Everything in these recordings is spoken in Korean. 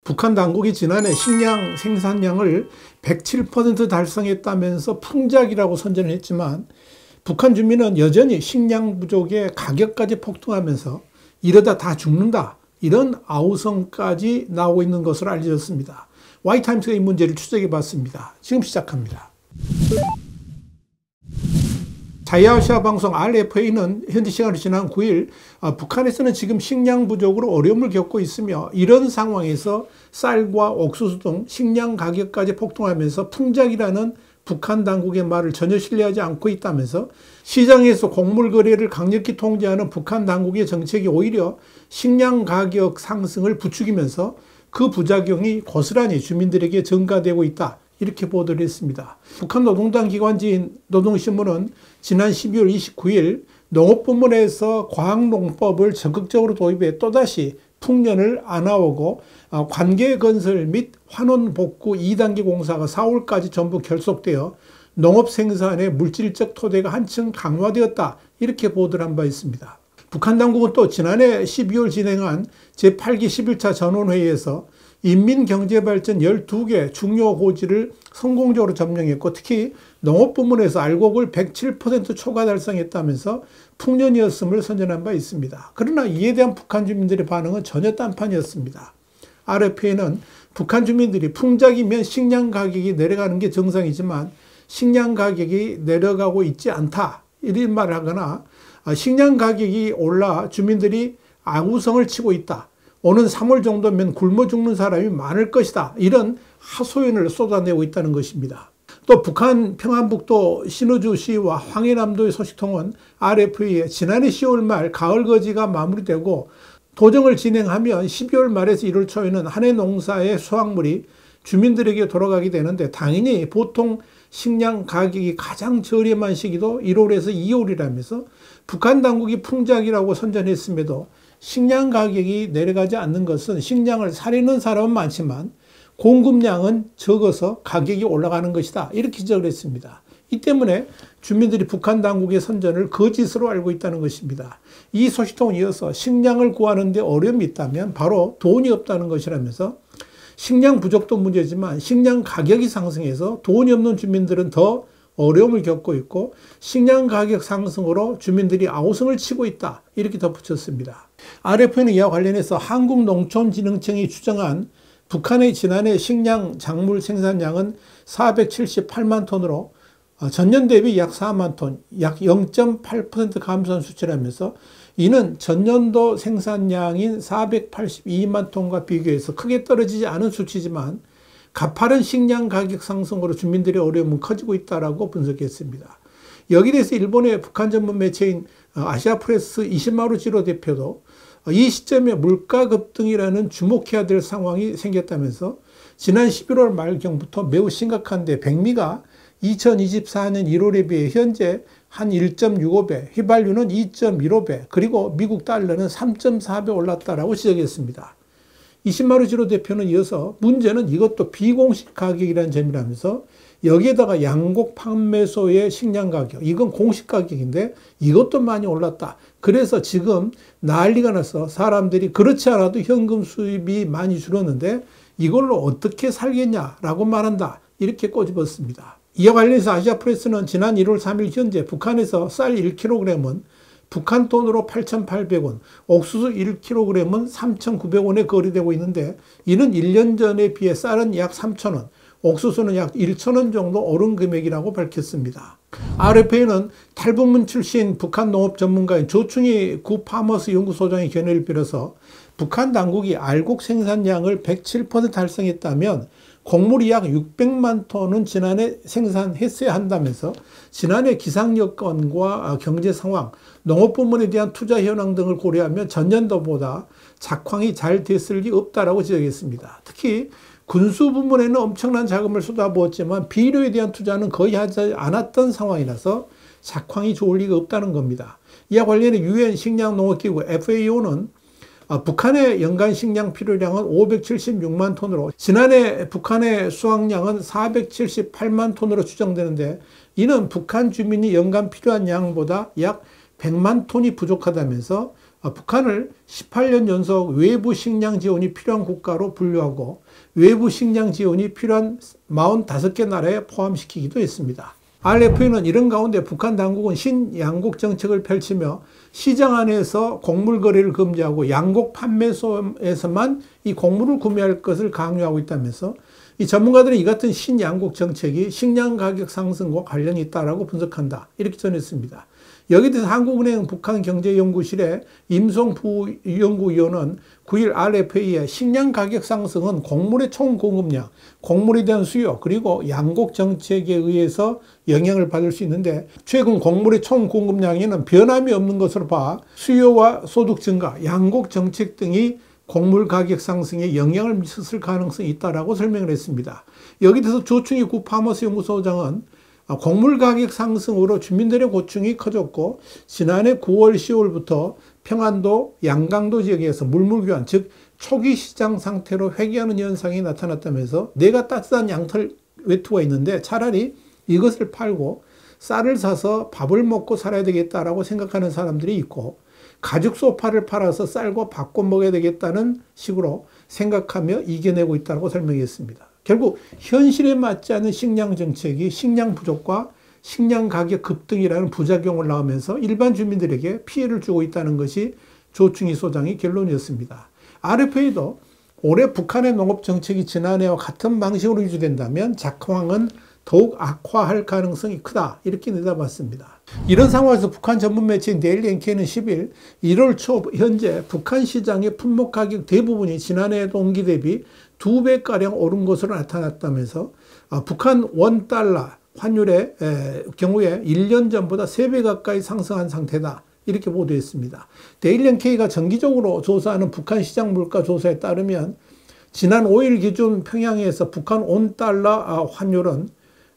북한 당국이 지난해 식량 생산량을 107% 달성했다면서 풍작이라고 선전을 했지만 북한 주민은 여전히 식량 부족에 가격까지 폭등하면서 이러다 다 죽는다, 이런 아우성까지 나오고 있는 것으로 알려졌습니다. Y타임스가 이 문제를 추적해 봤습니다. 지금 시작합니다. 자유아시아 방송 RFA는 현지 시간으로 지난 9일 북한에서는 지금 식량 부족으로 어려움을 겪고 있으며 이런 상황에서 쌀과 옥수수 등 식량 가격까지 폭등하면서 풍작이라는 북한 당국의 말을 전혀 신뢰하지 않고 있다면서 시장에서 곡물 거래를 강력히 통제하는 북한 당국의 정책이 오히려 식량 가격 상승을 부추기면서 그 부작용이 고스란히 주민들에게 전가되고 있다, 이렇게 보도를 했습니다. 북한 노동당 기관지인 노동신문은 지난 12월 29일 농업부문에서 과학농법을 적극적으로 도입해 또다시 풍년을 안아오고 관계건설 및 환원복구 2단계 공사가 4월까지 전부 결속되어 농업생산의 물질적 토대가 한층 강화되었다, 이렇게 보도를 한 바 있습니다. 북한 당국은 또 지난해 12월 진행한 제8기 11차 전원회의에서 인민경제발전 12개 중요 고지를 성공적으로 점령했고 특히 농업부문에서 알곡을 107% 초과 달성했다면서 풍년이었음을 선전한 바 있습니다. 그러나 이에 대한 북한 주민들의 반응은 전혀 딴판이었습니다. RFA는 북한 주민들이 풍작이면 식량 가격이 내려가는 게 정상이지만 식량 가격이 내려가고 있지 않다, 이런 말을 하거나 식량 가격이 올라 주민들이 아우성을 치고 있다, 오는 3월 정도면 굶어 죽는 사람이 많을 것이다, 이런 하소연을 쏟아내고 있다는 것입니다. 또 북한 평안북도 신의주시와 황해남도의 소식통은 RFA에 지난해 10월 말 가을거지가 마무리되고 도정을 진행하면 12월 말에서 1월 초에는 한 해 농사의 수확물이 주민들에게 돌아가게 되는데 당연히 보통 식량 가격이 가장 저렴한 시기도 1월에서 2월이라면서 북한 당국이 풍작이라고 선전했음에도 식량 가격이 내려가지 않는 것은 식량을 사려는 사람은 많지만 공급량은 적어서 가격이 올라가는 것이다, 이렇게 지적을 했습니다. 이 때문에 주민들이 북한 당국의 선전을 거짓으로 알고 있다는 것입니다. 이 소식통은 이어서 식량을 구하는 데 어려움이 있다면 바로 돈이 없다는 것이라면서 식량 부족도 문제지만 식량 가격이 상승해서 돈이 없는 주민들은 더 어려움을 겪고 있고 식량 가격 상승으로 주민들이 아우성을 치고 있다, 이렇게 덧붙였습니다. RF는 이와 관련해서 한국농촌진흥청이 추정한 북한의 지난해 식량 작물 생산량은 478만 톤으로 전년 대비 약 4만 톤, 약 0.8% 감소한 수치라면서 이는 전년도 생산량인 482만 톤과 비교해서 크게 떨어지지 않은 수치지만 가파른 식량 가격 상승으로 주민들의 어려움은 커지고 있다고 분석했습니다. 여기에 대해서 일본의 북한 전문 매체인 아시아프레스 이시마루 지로 대표도 이 시점에 물가 급등이라는 주목해야 될 상황이 생겼다면서 지난 11월 말경부터 매우 심각한데 백미가 2024년 1월에 비해 현재 한 1.65배, 휘발유는 2.15배, 그리고 미국 달러는 3.4배 올랐다라고 지적했습니다. 이시마루 지로 대표는 이어서 문제는 이것도 비공식 가격이라는 점이라면서 여기에다가 양곡 판매소의 식량 가격, 이건 공식 가격인데 이것도 많이 올랐다. 그래서 지금 난리가 나서 사람들이 그렇지 않아도 현금 수입이 많이 줄었는데 이걸로 어떻게 살겠냐라고 말한다, 이렇게 꼬집었습니다. 이와 관련해서 아시아프레스는 지난 1월 3일 현재 북한에서 쌀 1kg은 북한 돈으로 8,800원, 옥수수 1kg은 3,900원에 거래되고 있는데 이는 1년 전에 비해 쌀은 약 3,000원, 옥수수는 약 1,000원 정도 오른 금액이라고 밝혔습니다. RFA는 탈북민 출신 북한 농업 전문가인 조충희 구 파머스 연구소장의 견해를 빌어서 북한 당국이 알곡 생산량을 107% 달성했다면 곡물이 약 600만 톤은 지난해 생산했어야 한다면서 지난해 기상 여건과 경제 상황, 농업 부문에 대한 투자 현황 등을 고려하면 전년도보다 작황이 잘 됐을 리 없다라고 지적했습니다. 특히 군수 부문에는 엄청난 자금을 쏟아부었지만 비료에 대한 투자는 거의 하지 않았던 상황이라서 작황이 좋을 리가 없다는 겁니다. 이와 관련해 유엔 식량농업기구 FAO는 북한의 연간 식량 필요량은 576만 톤으로 지난해 북한의 수확량은 478만 톤으로 추정되는데 이는 북한 주민이 연간 필요한 양보다 약 100만 톤이 부족하다면서 북한을 18년 연속 외부 식량 지원이 필요한 국가로 분류하고 외부 식량 지원이 필요한 45개 나라에 포함시키기도 했습니다. RFA는 이런 가운데 북한 당국은 신양국 정책을 펼치며 시장 안에서 곡물 거래를 금지하고 양곡 판매소에서만 이 곡물을 구매할 것을 강요하고 있다면서 이 전문가들은 이 같은 신양국 정책이 식량 가격 상승과 관련이 있다고 분석한다. 이렇게 전했습니다. 여기에 대해서 한국은행 북한경제연구실의 임송 부연구위원은 9일 RFA의 식량 가격 상승은 곡물의 총 공급량, 곡물에 대한 수요, 그리고 양곡 정책에 의해서 영향을 받을 수 있는데 최근 곡물의 총 공급량에는 변함이 없는 것으로 봐 수요와 소득 증가, 양곡 정책 등이 곡물 가격 상승에 영향을 미쳤을 가능성이 있다고 설명을 했습니다. 여기에 대해서 조충희 구 파머스 연구소장은 곡물 가격 상승으로 주민들의 고충이 커졌고 지난해 9월 10월부터 평안도 양강도 지역에서 물물교환 즉 초기 시장 상태로 회귀하는 현상이 나타났다면서 내가 따뜻한 양털 외투가 있는데 차라리 이것을 팔고 쌀을 사서 밥을 먹고 살아야 되겠다라고 생각하는 사람들이 있고 가죽 소파를 팔아서 쌀과 바꿔 먹어야 되겠다는 식으로 생각하며 이겨내고 있다고 설명했습니다. 결국 현실에 맞지 않은 식량 정책이 식량 부족과 식량 가격 급등이라는 부작용을 낳으면서 일반 주민들에게 피해를 주고 있다는 것이 조충희 소장의 결론이었습니다. RFA도 올해 북한의 농업 정책이 지난해와 같은 방식으로 유지된다면 작황은 더욱 악화할 가능성이 크다 이렇게 내다봤습니다. 이런 상황에서 북한 전문 매체인 데일리 NK는 10일 1월 초 현재 북한 시장의 품목 가격 대부분이 지난해 동기 대비 2배가량 오른 것으로 나타났다면서 북한 원달러 환율의 경우에 1년 전보다 3배 가까이 상승한 상태다 이렇게 보도했습니다. 데일리 NK가 정기적으로 조사하는 북한 시장 물가 조사에 따르면 지난 5일 기준 평양에서 북한 원달러 환율은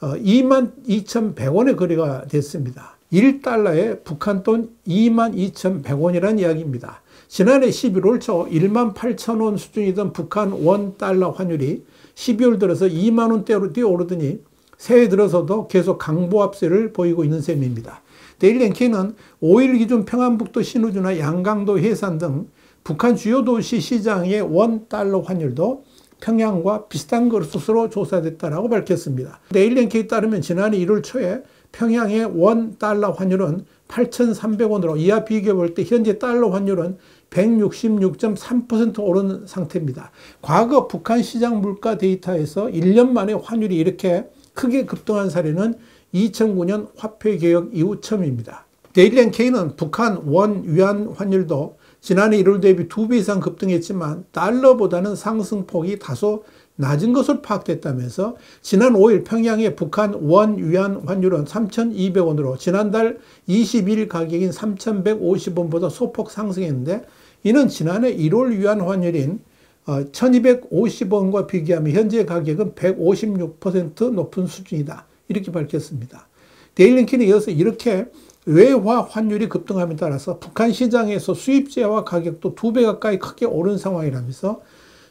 22,100원에 거래가 됐습니다. 1달러에 북한 돈 22,100원이라는 이야기입니다. 지난해 11월 초 18,000원 수준이던 북한 원달러 환율이 12월 들어서 2만 원대로 뛰어오르더니 새해 들어서도 계속 강보합세를 보이고 있는 셈입니다. 데일리 NK는 5일 기준 평안북도 신우주나 양강도 해산 등 북한 주요 도시 시장의 원달러 환율도 평양과 비슷한 것으로 조사됐다고 밝혔습니다. 데일리 NK에 따르면 지난해 1월 초에 평양의 원달러 환율은 8,300원으로 이하 비교해 볼 때 현재 달러 환율은 166.3% 오른 상태입니다. 과거 북한 시장 물가 데이터에서 1년 만에 환율이 이렇게 크게 급등한 사례는 2009년 화폐개혁 이후 처음입니다. 데일리 NK는 북한 원 위안 환율도 지난해 1월 대비 2배 이상 급등했지만 달러보다는 상승폭이 다소 낮은 것으로 파악됐다면서 지난 5일 평양의 북한 원 위안 환율은 3,200원으로 지난달 22일 가격인 3,150원보다 소폭 상승했는데 이는 지난해 1월 위안 환율인 1,250원과 비교하면 현재 가격은 156% 높은 수준이다. 이렇게 밝혔습니다. 데일리 NK는 이어서 이렇게 외화 환율이 급등함에 따라서 북한 시장에서 수입재화 가격도 2배 가까이 크게 오른 상황이라면서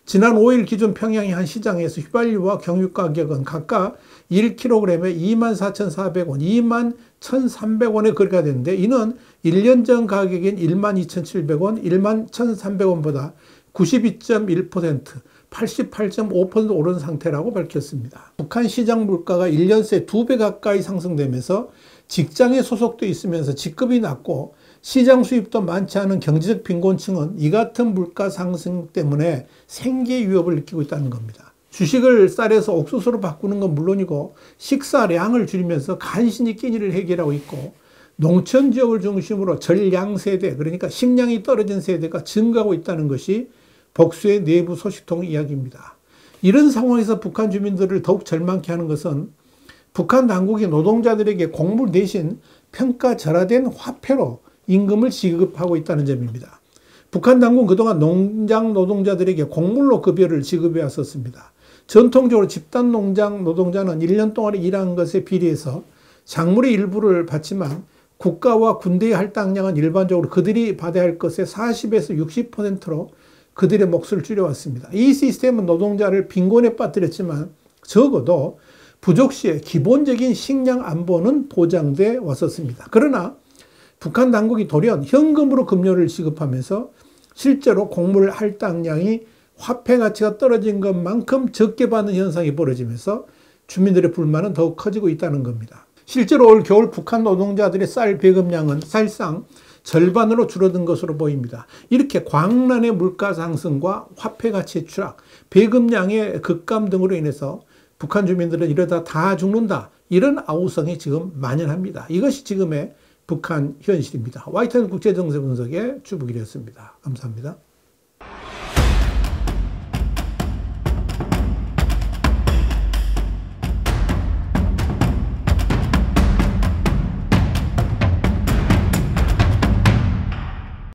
지난 5일 기준 평양의 한 시장에서 휘발유와 경유 가격은 각각 1kg에 24,400원, 21,300원에 거래가 되는데 이는 1년 전 가격인 12,700원, 11,300원보다 92.1%, 88.5% 오른 상태라고 밝혔습니다. 북한 시장 물가가 1년 새 2배 가까이 상승되면서 직장에 소속돼 있으면서 직급이 낮고 시장 수입도 많지 않은 경제적 빈곤층은 이 같은 물가 상승 때문에 생계 위협을 느끼고 있다는 겁니다. 주식을 쌀에서 옥수수로 바꾸는 건 물론이고 식사량을 줄이면서 간신히 끼니를 해결하고 있고 농촌 지역을 중심으로 전량 세대 그러니까 식량이 떨어진 세대가 증가하고 있다는 것이 복수의 내부 소식통 이야기입니다. 이런 상황에서 북한 주민들을 더욱 절망케 하는 것은 북한 당국이 노동자들에게 곡물 대신 평가절하된 화폐로 임금을 지급하고 있다는 점입니다. 북한 당국은 그동안 농장 노동자들에게 곡물로 급여를 지급해 왔었습니다. 전통적으로 집단 농장 노동자는 1년 동안 일한 것에 비례해서 작물의 일부를 받지만 국가와 군대의 할당량은 일반적으로 그들이 받아야 할 것의 40에서 60%로 그들의 몫을 줄여왔습니다. 이 시스템은 노동자를 빈곤에 빠뜨렸지만 적어도 부족 시에 기본적인 식량 안보는 보장돼 왔었습니다. 그러나 북한 당국이 돌연 현금으로 급료를 지급하면서 실제로 곡물 할당량이 화폐 가치가 떨어진 것만큼 적게 받는 현상이 벌어지면서 주민들의 불만은 더욱 커지고 있다는 겁니다. 실제로 올 겨울 북한 노동자들의 쌀 배급량은 사실상 절반으로 줄어든 것으로 보입니다. 이렇게 광란의 물가 상승과 화폐 가치의 추락, 배급량의 급감 등으로 인해서 북한 주민들은 이러다 다 죽는다, 이런 아우성이 지금 만연합니다. 이것이 지금의 북한 현실입니다. YTN 국제정세 분석의 주북이었습니다. 감사합니다.